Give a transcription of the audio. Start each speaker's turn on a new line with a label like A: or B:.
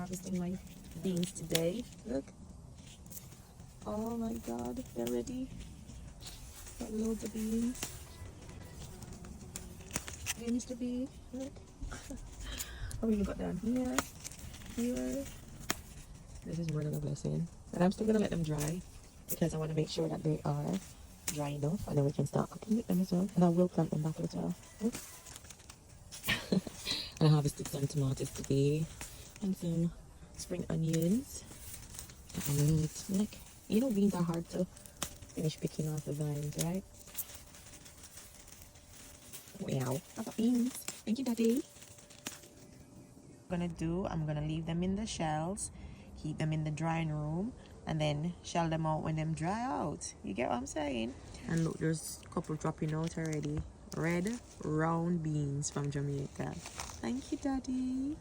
A: harvesting my beans today. Look. Oh my god, they're ready. Got loads of beans. Hey, Mr. B, look. Oh, we got down here. Here. This is more than a blessing. And I'm still gonna let them dry because I want to make sure that they are dry enough, and then we can start cooking with them as well. And I will plant them back as well. And I harvested some tomatoes today and some spring onions. And like, you know, beans are hard to finish picking off the vines, right? Wow, I got beans. Thank you, Daddy. I'm gonna leave them in the shells, keep them in the drying room, and then shell them out when them dry out. You get what I'm saying? And look, there's a couple dropping out already. Red round beans from Jamaica. Thank you, Daddy.